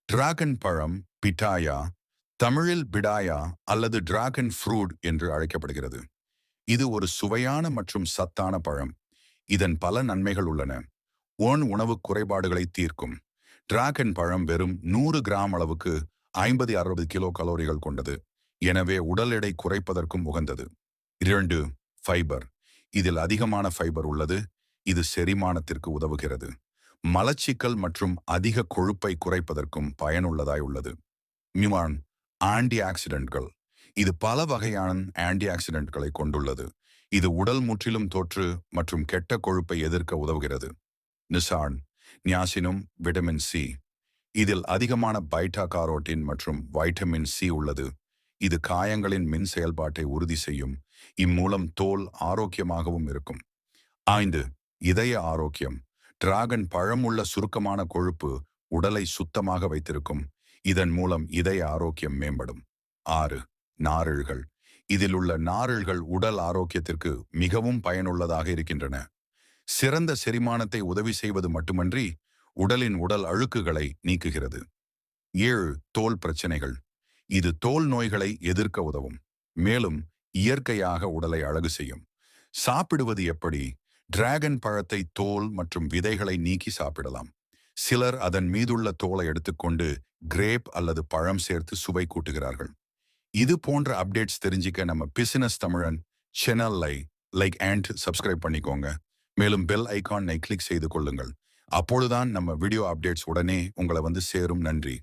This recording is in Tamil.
டிராகன் பழம் பிட்டாயா, தமிழில் பிடாயா அல்லது டிராகன் ஃப்ரூட் என்று அழைக்கப்படுகிறது. இது ஒரு சுவையான மற்றும் சத்தான பழம். இதன் பல நன்மைகள் உள்ளன. உணவு குறைபாடுகளை தீர்க்கும். டிராகன் பழம் வெறும் 100 கிராம் அளவுக்கு 50-60 கிலோ கலோரிகள் கொண்டது. எனவே உடல் எடை குறைப்பதற்கும் உகந்தது. 2. ஃபைபர். இதில் அதிகமான ஃபைபர் உள்ளது. இது செரிமானத்திற்கு உதவுகிறது. மலச்சிக்கல் மற்றும் அதிக கொழுப்பை குறைப்பதற்கும் பயனுள்ளதாய் உள்ளது. மிமான் ஆன்டி ஆக்சிடென்ட்கள். இது பல வகையான ஆன்டி ஆக்சிடென்ட்களை கொண்டுள்ளது. இது உடல் முற்றிலும் தொற்று மற்றும் கெட்ட கொழுப்பை எதிர்க்க உதவுகிறது. நிசான் நியாசினும் விட்டமின் சி. இதில் அதிகமான பைட்டா காரோட்டின் மற்றும் வைட்டமின் சி உள்ளது. இது காயங்களின் மின் செயல்பாட்டை உறுதி செய்யும். இம்மூலம் தோல் ஆரோக்கியமாகவும் இருக்கும். 5. இதய ஆரோக்கியம். டிராகன் பழம் உள்ள சுருக்கமான கொழுப்பு உடலை சுத்தமாக வைத்திருக்கும். இதன் மூலம் இதய ஆரோக்கியம் மேம்படும். 6. நாரிழ்கள். இதில் உள்ள நாரிழ்கள் உடல் ஆரோக்கியத்திற்கு மிகவும் பயனுள்ளதாக இருக்கின்றன. சிறந்த செரிமானத்தை உதவி செய்வது மட்டுமன்றி உடலின் உடல் அழுக்குகளை நீக்குகிறது. 7. தோல் பிரச்சனைகள். இது தோல் நோய்களை எதிர்க்க உதவும். மேலும் இயற்கையாக உடலை அழகு செய்யும். சாப்பிடுவது எப்படி? டிராகன் பழத்தை தோல் மற்றும் விதைகளை நீக்கி சாப்பிடலாம். சிலர் அதன் மீதுள்ள தோலை எடுத்துக்கொண்டு கிரேப் அல்லது பழம் சேர்த்து சுவை கூட்டுகிறார்கள். இது போன்ற அப்டேட்ஸ் தெரிஞ்சிக்க நம்ம பிசினஸ் தமிழன் சேனலை லைக் அண்ட் சப்ஸ்கிரைப் பண்ணிக்கோங்க. மேலும் பெல் ஐகானை கிளிக் செய்து கொள்ளுங்கள். அப்பொழுதுதான் நம்ம வீடியோ அப்டேட்ஸ் உடனே உங்களை வந்து சேரும். நன்றி.